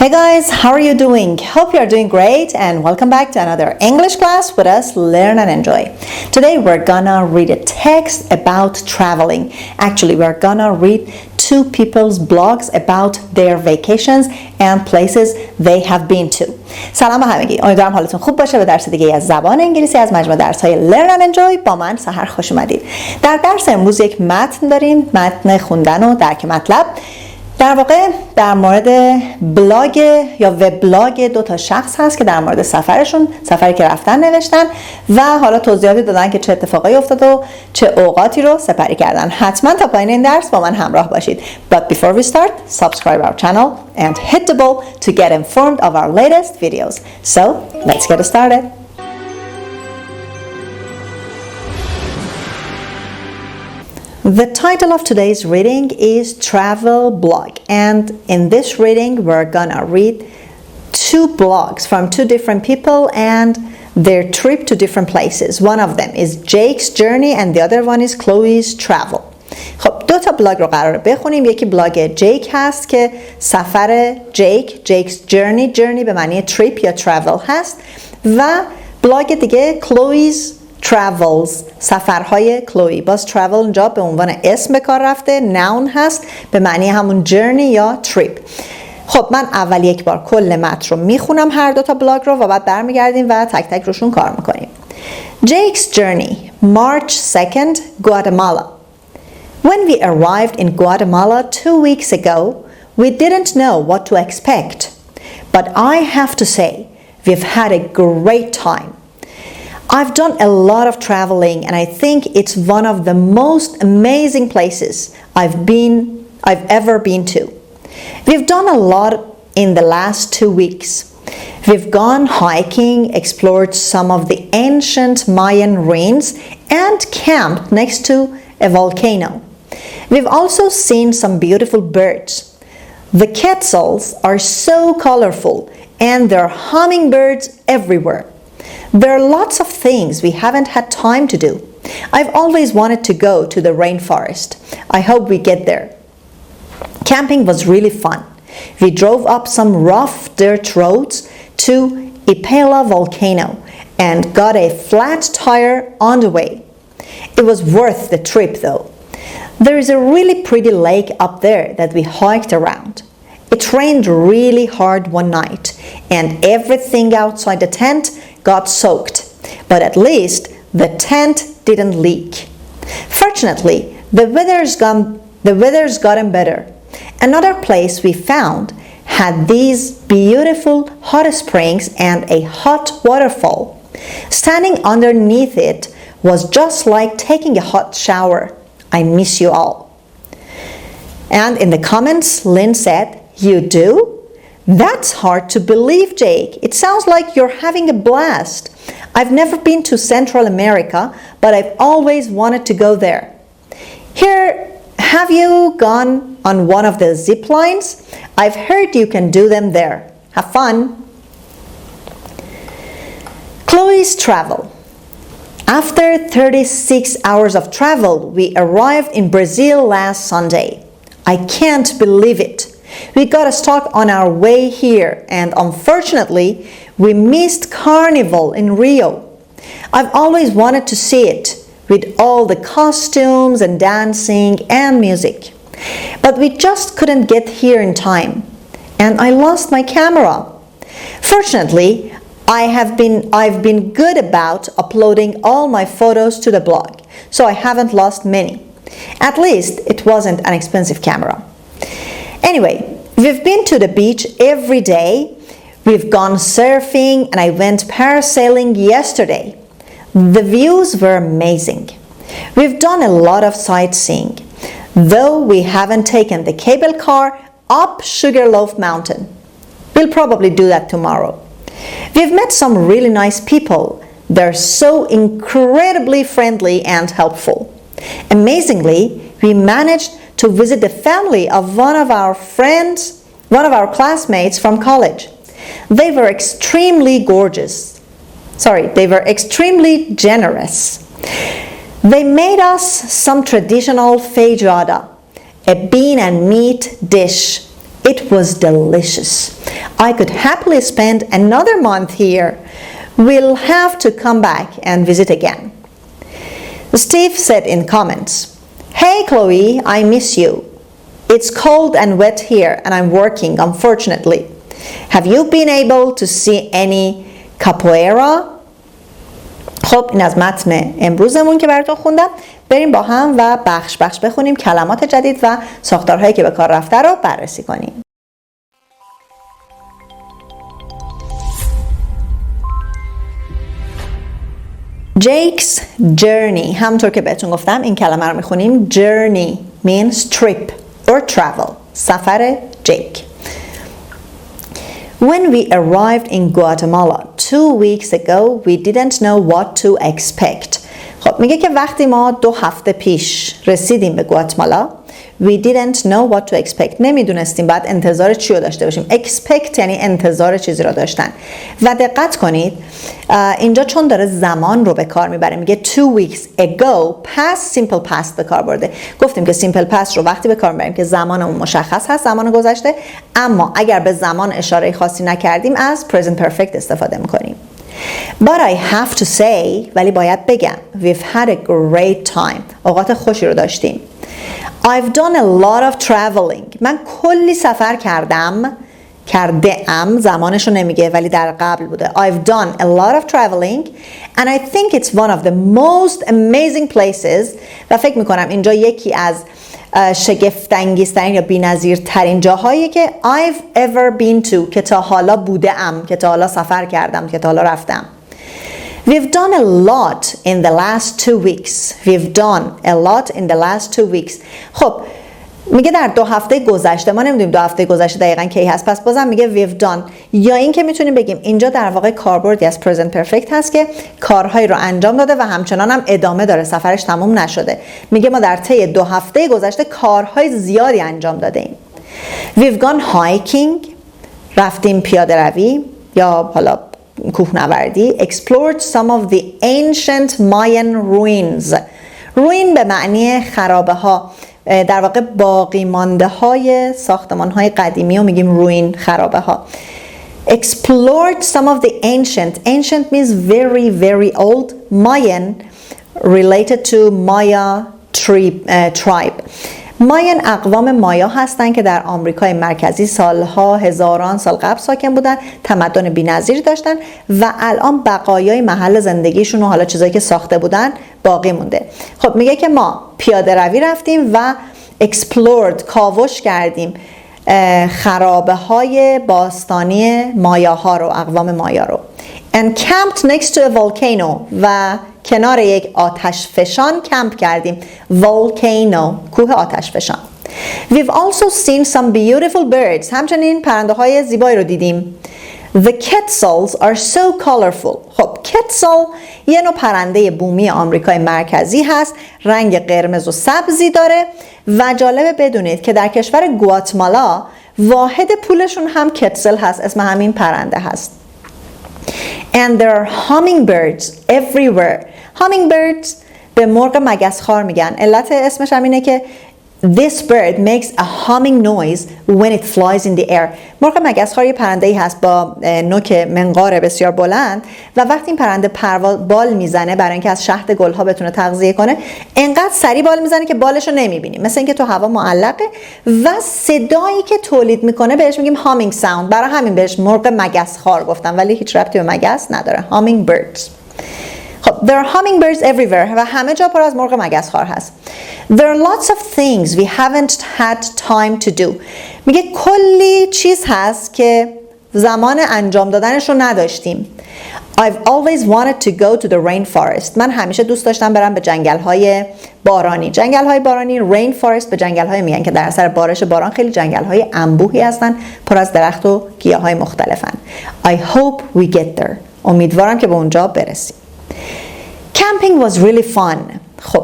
Hey guys, how are you doing? Hope you are doing great and welcome back to another English class with us, Learn and Enjoy. Today we're gonna read a text about traveling. Actually, we're gonna read two people's blogs about their vacations and places they have been to. سلام به همگی. امیدوارم حالتون خوب باشه. به درس دیگه از زبان انگلیسی از مجموعه درس‌های Learn and Enjoy با من سحر خوش اومدید. در درس امروز یک متن داریم، متن خوندن و درک مطلب. در واقع در مورد بلاگ یا وبلاگ دو تا شخص هست که در مورد سفری که رفتن نوشتن و حالا توضیحاتی دادن که چه اتفاقایی افتاد و چه اوقاتی رو سپری کردن. حتما تا پایان این درس با من همراه باشید. But before we start, subscribe our channel and hit the bell to get informed of our latest videos. So, let's get started. The title of today's reading is Travel Blog, and in this reading we're gonna read two blogs from two different people and their trip to different places. One of them is Jake's journey and the other one is Chloe's travel. خب دو تا بلاگ رو قراره بخونیم. یکی بلاگ جیک هست که سفر Jake's journey به معنی trip یا travel هست و بلاگ دیگه Chloe's travels، سفرهای کلوی. باز travel اینجا به عنوان اسم به کار رفته، noun هست به معنی همون journey یا trip. خب من اول یک بار کل متن رو میخونم هر دو تا بلاگ رو و بعد برمیگردیم و تک تک روشون کار میکنیم. Jake's journey, March 2nd, Guatemala. When we arrived in Guatemala 2 weeks ago, we didn't know what to expect. But I have to say, we've had a great time. I've done a lot of traveling and I think it's one of the most amazing places I've ever been to. We've done a lot in the last 2 weeks. We've gone hiking, explored some of the ancient Mayan ruins and camped next to a volcano. We've also seen some beautiful birds. The quetzals are so colorful and there are hummingbirds everywhere. There are lots of things we haven't had time to do. I've always wanted to go to the rainforest. I hope we get there. Camping was really fun. We drove up some rough dirt roads to Ipala volcano and got a flat tire on the way. It was worth the trip though. There is a really pretty lake up there that we hiked around. It rained really hard one night and everything outside the tent got soaked, but at least the tent didn't leak. Fortunately, the weather's gotten better. Another place we found had these beautiful hot springs and a hot waterfall. Standing underneath it was just like taking a hot shower. I miss you all. And in the comments, Lynn said, "You do? That's hard to believe, Jake. It sounds like you're having a blast. I've never been to Central America, but I've always wanted to go there. Here, have you gone on one of the zip lines? I've heard you can do them there. Have fun." Chloe's travel. After 36 hours of travel, we arrived in Brazil last Sunday. I can't believe it. We got stuck on our way here and unfortunately we missed Carnival in Rio. I've always wanted to see it with all the costumes and dancing and music. But we just couldn't get here in time and I lost my camera. Fortunately, I've been good about uploading all my photos to the blog, so I haven't lost many. At least it wasn't an expensive camera. Anyway, we've been to the beach every day. We've gone surfing and I went parasailing yesterday. The views were amazing. We've done a lot of sightseeing, though we haven't taken the cable car up Sugarloaf Mountain. We'll probably do that tomorrow. We've met some really nice people. They're so incredibly friendly and helpful. Amazingly, we managed to visit the family of one of our classmates from college. They were extremely generous. They made us some traditional feijoada, a bean and meat dish. It was delicious. I could happily spend another month here. We'll have to come back and visit again. Steve said in comments, Hey Chloe, I miss you. It's cold and wet here and I'm working, unfortunately. Have you been able to see any capoeira? خب این از متن امروزمون که براتون خوندم. بریم با هم و بخش بخونیم کلمات جدید و ساختارهایی که به کار رفته رو بررسی کنیم. Jake's journey. همونطور که بهتون گفتم این کلمه رو میخونیم. Journey means trip or travel. سفر جیک. When we arrived in Guatemala 2 weeks ago, we didn't know what to expect. خب میگه که وقتی ما 2 هفته پیش رسیدیم به گواتمالا we didn't know what to expect. نمیدونستیم باید انتظار چی رو داشته باشیم. expect یعنی انتظار چیزی رو داشتن. و دقت کنید اینجا چون داره زمان رو به کار میبره میگه 2 weeks ago past simple past به کار برده. گفتیم که simple past رو وقتی به کار میبریم که زمانمون مشخص هست، زمان گذشته، اما اگر به زمان اشاره خاصی نکردیم از present perfect استفاده میکنیم. But I have to say ولی باید بگم we've had a great time. اوقات خوشی رو داشتیم. I've done a lot of traveling. من کلی سفر کرده ام زمانشو نمیگه ولی در قبل بوده. I've done a lot of traveling and I think it's one of the most amazing places. و فکر میکنم اینجا یکی از شگفت‌انگیزترین یا بی‌نظیرترین جاهایی که I've ever been to که تا حالا بوده ام، که تا حالا سفر کردم، که تا حالا رفتم. We've done a lot in the last 2 weeks. We've done a lot in the last 2 weeks. خب میگه در 2 هفته گذشته. ما نمیدونیم 2 هفته گذشته دقیقاً کی هست، پس بازم میگه we've done. یا این که میتونیم بگیم اینجا در واقع کاربردی از present perfect هست که کارهایی رو انجام داده و همچنان هم ادامه داره، سفرش تموم نشده. میگه ما در طی 2 هفته گذشته کارهای زیادی انجام داده ایم. We've gone hiking. رفتیم پیاده روی یا حالا کوهنوردی. Explored some of the ancient Mayan ruins. ruin به معنی خرابه ها، در واقع باقی مانده های ساختمان های قدیمی رو میگیم روین، خرابه ها. Explored some of the ancient means very very old. Mayan related to Maya tribe. ماین اقوام مایا هستند که در آمریکای مرکزی سالها هزاران سال قبل ساکن بودن، تمدن بی‌نظیر داشتن و الان بقایای محل زندگیشون و حالا چیزایی که ساخته بودن باقی مونده. خب میگه که ما پیاده روی رفتیم و explored کاوش کردیم خرابه های باستانی مایاها رو، اقوام مایا رو. And camped next to a volcano و کنار یک آتش فشان کمپ کردیم. volcano کوه آتش فشان. We've also seen some beautiful birds. همچنین پرنده های زیبایی رو دیدیم. The quetzals are so colorful. خب quetzal یه نوع پرنده بومی آمریکای مرکزی هست، رنگ قرمز و سبزی داره و جالبه بدونید که در کشور گواتمالا واحد پولشون هم quetzal هست، اسم همین پرنده هست. And there are hummingbirds everywhere. Hummingbirds به مرغ مگسخوار میگن. علت اسمش هم اینه که this bird makes a humming noise when it flies in the air. مرغ مگسخوار یه پرنده‌ای هست با نوک منقار بسیار بلند و وقتی این پرنده بال میزنه برای اینکه از شهد گلها بتونه تغذیه کنه، انقدر سریع بال میزنه که بالشو نمیبینیم، مثل اینکه تو هوا معلقه و صدایی که تولید میکنه بهش میگیم humming sound. برای همین بهش مرغ مگسخوار گفتم ولی هیچ ربطی به مگس نداره. hummingbirds. خب there are hummingbirds everywhere و همه جا پر از مرغ مگسخوار هست. There are lots of things we haven't had time to do. میگه کلی چیز هست که زمان انجام دادنش رو نداشتیم. I've always wanted to go to the rainforest. من همیشه دوست داشتم برم به جنگل‌های بارانی. جنگل‌های بارانی rainforest به جنگل‌های میگن که در اثر بارش باران خیلی جنگل‌های انبوهی هستن، پر از درخت و گیاهای مختلفن. I hope we get there. امیدوارم که به اونجا برسیم. Camping was really fun. خب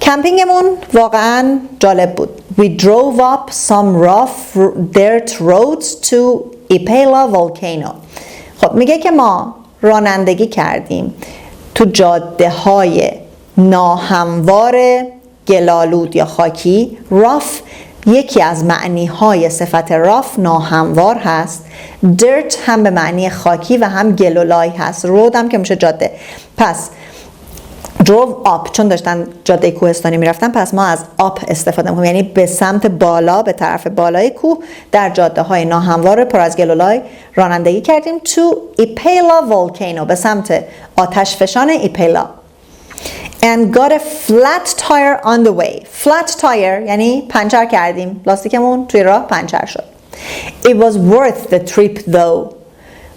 کمپینگمون واقعا جالب بود. We drove up some rough dirt roads to Ipala volcano. خب میگه که ما رانندگی کردیم تو جاده های ناهموار گلالود یا خاکی. rough یکی از معنی های صفت رف ناهموار هست. dirt هم به معنی خاکی و هم گلولای هست. road هم که میشه جاده. پس drove up، چون داشتن جاده کوهستانی میرفتن، پس ما از up استفاده میکنیم، یعنی به سمت بالا، به طرف بالای کوه در جاده های ناهموار پر از گلولای رانندگی کردیم. to Ipala volcano، به سمت آتش فشان ایپیلا. and got a flat tire on the way. flat tire یعنی پنچر کردیم، لاستیکمون توی راه پنچر شد. it was worth the trip though.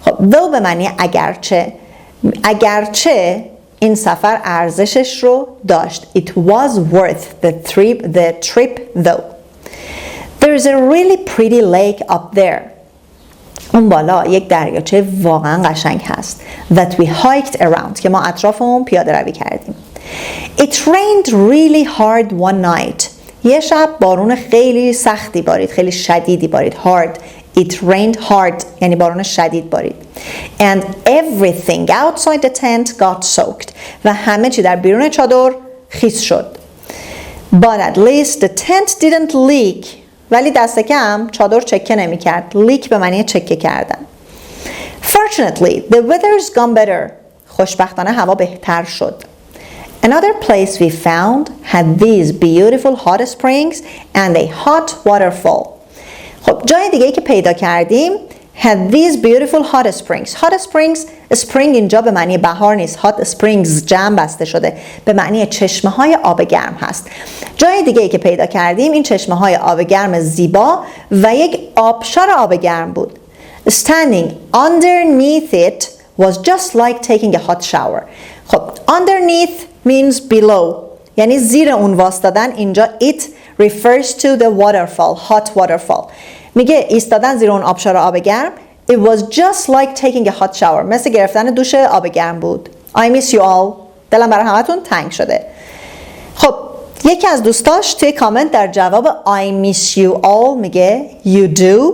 خب though به معنی اگرچه این سفر ارزشش رو داشت. It was worth the trip though. There is a really pretty lake up there. اون بالا یک دریاچه واقعا قشنگ هست. That we hiked around، که ما اطراف اون پیاده روی کردیم. It rained really hard one night. یه شب بارون خیلی سختی بارید، خیلی شدیدی بارید. hard. It rained hard یعنی بارون شدید بارید. And everything outside the tent got soaked. و همه چی در بیرون چادر خیس شد. But at least the tent didn't leak. ولی دست کم چادر چکه نمی کرد. leak به معنی چکه کردن. Fortunately, the weather's gone better. خوشبختانه هوا بهتر شد. Another place we found had these beautiful hot springs and a hot waterfall. خب جای دیگه ای که پیدا کردیم had these beautiful hot springs. hot springs، spring اینجا به معنی بهار نیست. hot springs جمع بسته شده، به معنی چشمه های آب گرم هست. جای دیگه ای که پیدا کردیم این چشمه های آب گرم زیبا و یک آبشار آب گرم بود. Standing underneath it was just like taking a hot shower. خب underneath means below، یعنی زیر اون واسطادن. اینجا it refers to the waterfall, hot waterfall. میگه ایستادن زیر اون آبشار آب گرم. It was just like taking a hot shower. مثل گرفتن دوش آب گرم بود. I miss you all. دلم برای همتون تنگ شده. خب یکی از دوستاش توی کامنت در جواب I miss you all میگه you do.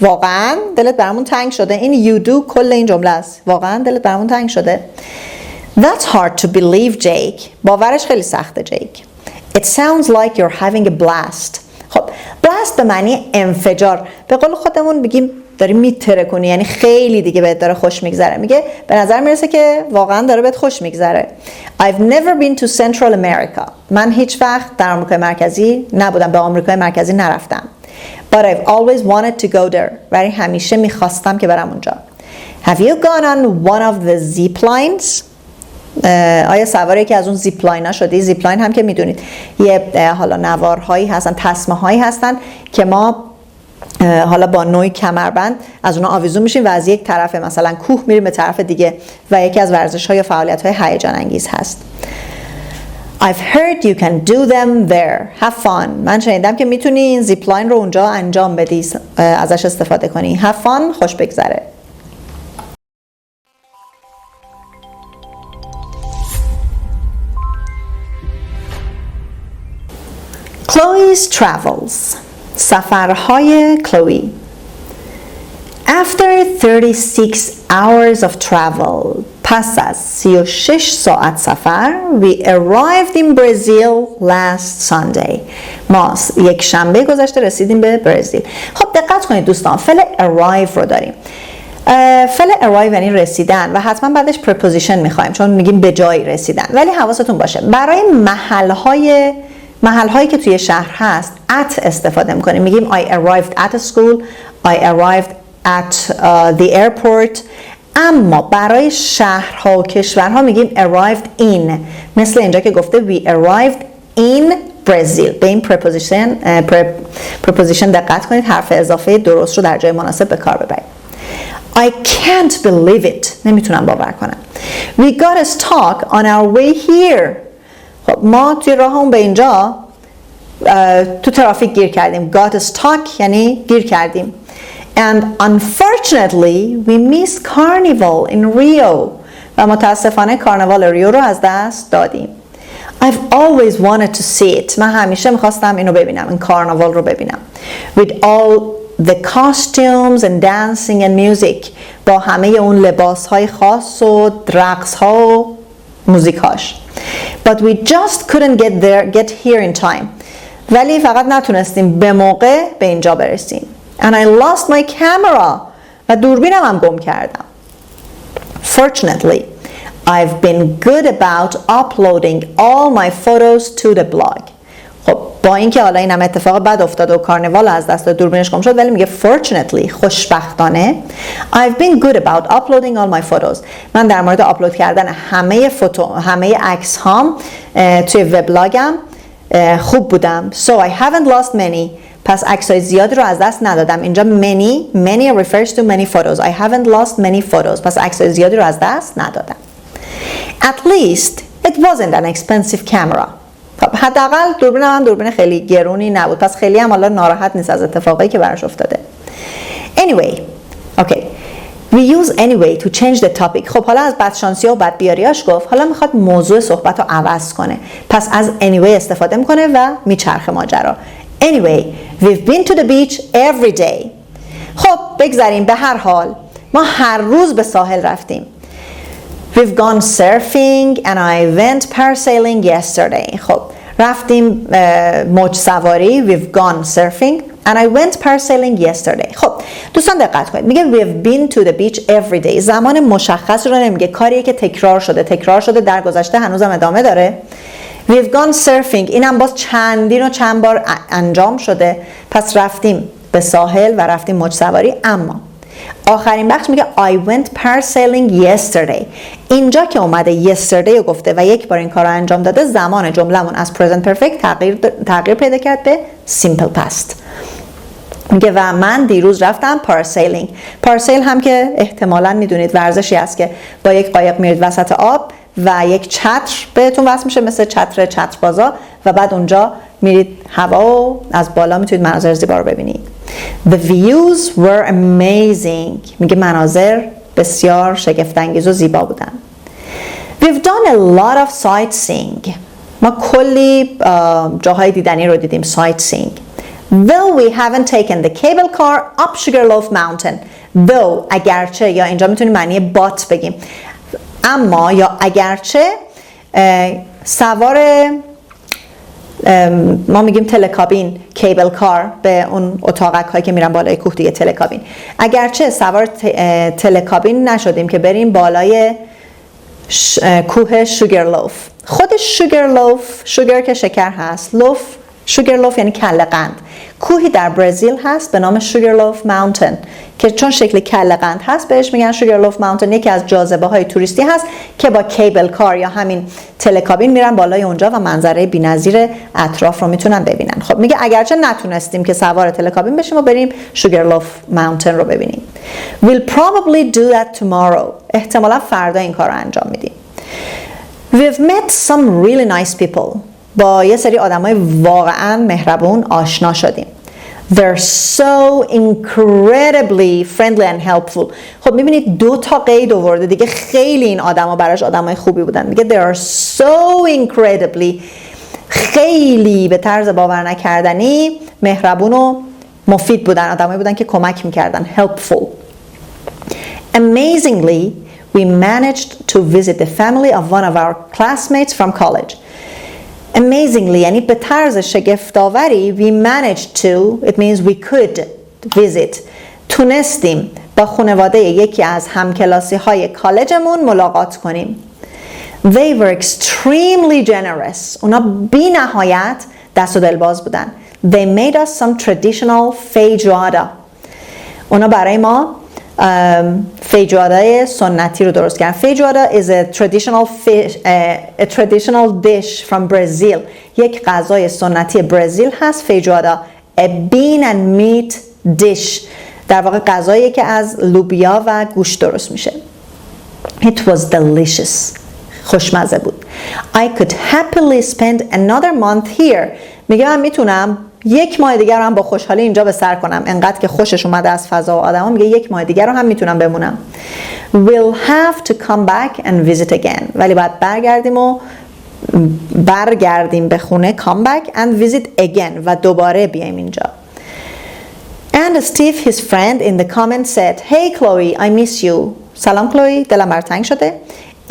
واقعا دلت برامون تنگ شده. این you do کل این جمله است. واقعا دلت برامون تنگ شده. That's hard to believe, Jake. باورش خیلی سخته جیک. It sounds like you're having a blast. خب blast به معنی انفجار. به قول خودمون بگیم داری میترکونی، یعنی خیلی دیگه بهت داره خوش میگذره. میگه به نظر میرسه که واقعا داره بهت خوش میگذره. I've never been to Central America. من هیچ وقت در آمریکای مرکزی نبودم، به آمریکای مرکزی نرفتم. But I've always wanted to go there. ولی همیشه میخواستم که برم اونجا. Have you gone on one of the zip lines? آیا سواری که از اون زیپلاین ها شدی؟ زیپلاین هم که میدونید یه حالا نوارهایی هستن، تسمه هایی هستن که ما حالا با نوعی کمربند از اونها آویزون میشیم و از یک طرف مثلا کوه میریم به طرف دیگه و یکی از ورزش ها یا فعالیت های هیجان انگیز هست. I've heard you can do them there. Have fun. من شنیدم که میتونی این زیپلاین رو اونجا انجام بدی، ازش استفاده کنی. Have fun. خوش بگذره. Chloe's travels. سفرهای کلوی. After 36 hours of travel, پس از 36 ساعت سفر, we arrived in Brazil last Sunday. ما یک شنبه گذشته رسیدیم به برزیل. خب دقت کنید دوستان، فعل arrive رو داریم. فعل arrive یعنی رسیدن و حتما بعدش preposition میخوایم چون میگیم به جایی رسیدن. ولی حواستون باشه برای محل‌هایی که توی شهر هست at استفاده میکنیم. میگیم I arrived at a school, I arrived at the airport. اما برای شهرها و کشورها میگیم arrived in. مثل اینجا که گفته we arrived in Brazil. به این preposition دقت کنید، حرف اضافه درست رو در جای مناسب به کار ببرید. I can't believe it. نمیتونم باور کنم. We got stuck on our way here. خب ما توی راهمون به اینجا تو ترافیک گیر کردیم. Got stuck یعنی گیر کردیم. And unfortunately we missed carnival in Rio. و متاسفانه کارناوال ریو رو از دست دادیم. I've always wanted to see it. من همیشه میخواستم اینو ببینم، این کارناوال رو ببینم. With all the costumes and dancing and music. با همه اون لباسهای خاص و رقصها و موزیکاش. But we just couldn't get here in time. ولی فقط نتونستیم به موقع به اینجا برسیم. And I lost my camera. و دوربینم هم گم کردم. Fortunately, I've been good about uploading all my photos to the blog. خب با اینکه حالا این هم اتفاق بد افتاد و کارنوال از دست داد، دوربینش گم شد، ولی میگه fortunately، خوشبختانه I've been good about uploading all my photos. من در مورد آپلود کردن همه عکس هام توی وبلاگم خوب بودم. So I haven't lost many. پس عکسای زیادی رو از دست ندادم. اینجا many refers to many photos. I haven't lost many photos. پس عکسای زیادی رو از دست ندادم. At least it wasn't an expensive camera. حداقل دوربینم هم دوربین خیلی گرونی نبود. پس خیلی هم حالا ناراحت نیست از اتفاقی که براش افتاده. Anyway, okay. We use anyway to change the topic. خب حالا از بدشانسی و بدبیاریاش گفت، حالا میخواد موضوع صحبت رو عوض کنه. پس از anyway استفاده میکنه و میچرخه ماجرا. Anyway, we've been to the beach every day. خب بگذاریم، به هر حال ما هر روز به ساحل رفتیم. We've gone surfing and I went parasailing yesterday. خب رفتیم موج سواری. We've gone surfing and I went parasailing yesterday. خب دوستان دقت کنید، میگه we've been to the beach every day. زمان مشخص رو نمیگه، کاریه که تکرار شده در گذشته، هنوزم ادامه داره. We've gone surfing، اینم باز چندین و چند بار انجام شده. پس رفتیم به ساحل و رفتیم موج سواری. اما آخرین بخش میگه I went parasailing yesterday. اینجا که اومده yesterday رو گفته و یک بار این کار رو انجام داده، زمان جملمون از present perfect تغییر پیدا کرد به simple past. میگه و من دیروز رفتم پاراسیلینگ. پاراسیل هم که احتمالاً میدونید ورزشی است که با یک قایق میرید وسط آب و یک چتر بهتون وصل میشه، مثل چتربازا، و بعد اونجا میرید هوا و از بالا میتونید مناظر زیبا رو ببینید. The views were amazing. میگه مناظر بسیار شگفت‌انگیز و زیبا بودن. We've done a lot of sightseeing. ما کلی جاهای دیدنی رو دیدیم. sightseeing. Though we haven't taken the cable car up Sugarloaf Mountain. Though اگرچه، یا اینجا میتونیم معنی but بگیم، اما یا اگرچه سوار ما میگیم تلکابین، کیبل کار، به اون اتاقک هایی که میرن بالای کوه دیگه تلکابین. اگرچه سوار تلکابین نشدیم که بریم بالای کوه شوگرلوف. خود شوگرلوف، شوگر که شکر هست، لوف، شوگرلوف یعنی کله قند. کوهی در برزیل هست به نام شوگرلوف ماونتن که چون شکل کله قند هست بهش میگن شوگرلوف ماونتن. یکی از جاذبه های توریستی هست که با کیبل کار یا همین تلکابین میرن بالای اونجا و منظره بی‌نظیر اطراف رو میتونن ببینن. خب میگه اگرچه نتونستیم که سوار تلکابین بشیم و بریم شوگرلوف ماونتن رو ببینیم. We'll probably do that tomorrow. احتمالا فردا این کار رو انجام میدیم. We've met some really nice people. با یه سری آدمای واقعا مهربون آشنا شدیم. They're so incredibly friendly and helpful. خب میبینید 2 تا قید آورده دیگه، خیلی این آدما براش آدمای خوبی بودن. میگه they are so incredibly، خیلی به طرز باور نکردنی مهربون و مفید بودن، آدمایی بودن که کمک میکردن. helpful. Amazingly, we managed to visit the family of one of our classmates from college. Amazingly یعنی به طرز شگفت‌آوری. We managed to, it means we could visit. تونستیم با خانواده یکی از همکلاسی‌های کالجمون ملاقات کنیم. They were extremely generous. اونا بی نهایت دست و دلباز بودن. They made us some traditional feijoada. اونا برای ما فیجوادا سنتی رو درست کردن. فیجوادا is a traditional dish from Brazil. یک غذای سنتی برزیل هست. فیجوادا a bean and meat dish. در واقع غذایی که از لوبیا و گوشت درست میشه. It was delicious. خوشمزه بود. I could happily spend another month here. میگه من میتونم 1 ماه دیگر رو هم با خوشحالی اینجا به سر کنم. انقدر که خوشش اومده از فضا و آدما، میگه 1 ماه دیگر رو هم میتونم بمونم. We'll have to come back and visit again. ولی باید برگردیم به خونه. come back and visit again و دوباره بیایم اینجا. And Steve, his friend, in the comment said, Hey Chloe, I miss you. سلام کلوی، دلم برات تنگ شده.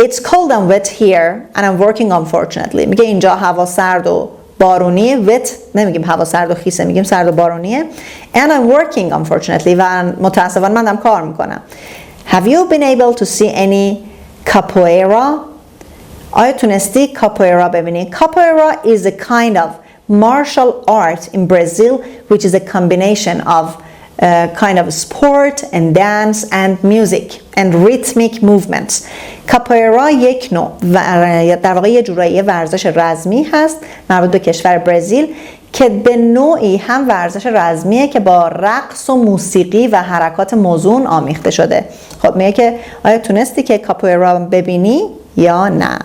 It's cold and wet here and I'm working unfortunately. میگه اینجا هوا سرد و بارونی. wet نمیگیم هوا سرد و خیسه، میگیم سرد و بارونیه. and I'm working unfortunately و متاسفانه من دارم کار میکنم. have you been able to see any capoeira؟ آیا تونستی کاپوئرا ببینی؟ capoeira is a kind of martial art in Brazil which is a combination of kind of sport and dance and music and rhythmic movements. کاپوئرا یک نوع در واقع یه جورایی ورزش رزمی هست مربوط به کشور برزیل که به نوعی هم ورزش رزمیه که با رقص و موسیقی و حرکات موزون آمیخته شده. خب میگه که آیا تونستی که کاپوئرا ببینی یا نه؟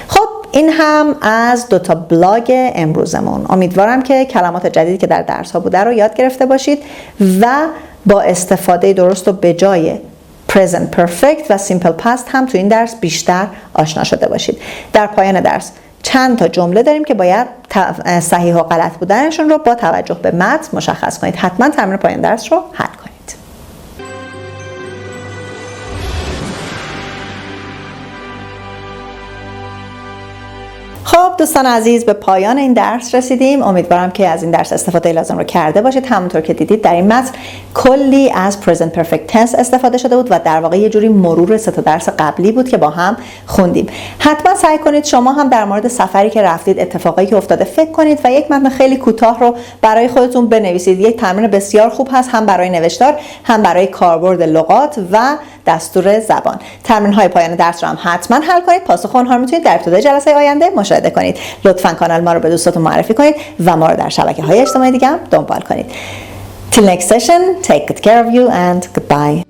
خب این هم از 2 تا بلاگ امروزمون. امیدوارم که کلمات جدیدی که در درس ها بوده رو یاد گرفته باشید و با استفاده درست و به جای present perfect و simple past هم تو این درس بیشتر آشنا شده باشید. در پایان درس چند تا جمله داریم که باید صحیح و غلط بودنشون رو با توجه به متن مشخص کنید. حتما تمرین پایان درس رو حل کنید. خب دوستان عزیز، به پایان این درس رسیدیم. امیدوارم که از این درس استفاده لازم رو کرده باشید. همونطور که دیدید در این متن کلی از present perfect tense استفاده شده بود و در واقع یه جوری مرور 3 تا درس قبلی بود که با هم خوندیم. حتما سعی کنید شما هم در مورد سفری که رفتید، اتفاقایی که افتاده فکر کنید و یک متن خیلی کوتاه رو برای خودتون بنویسید. یک تمرین بسیار خوب هست هم برای نوشتار هم برای کاربرد لغات و دستور زبان. تمرین‌های پایان درس رو هم حتما حل کنید. پاسخ اونها رو میتونید در ابتدای جلسه آینده مشاهده کنید. لطفاً کانال ما رو به دوستاتون معرفی کنید و ما رو در شبکه‌های اجتماعی دیگه هم دنبال کنید. Till next session, take good care of you and goodbye.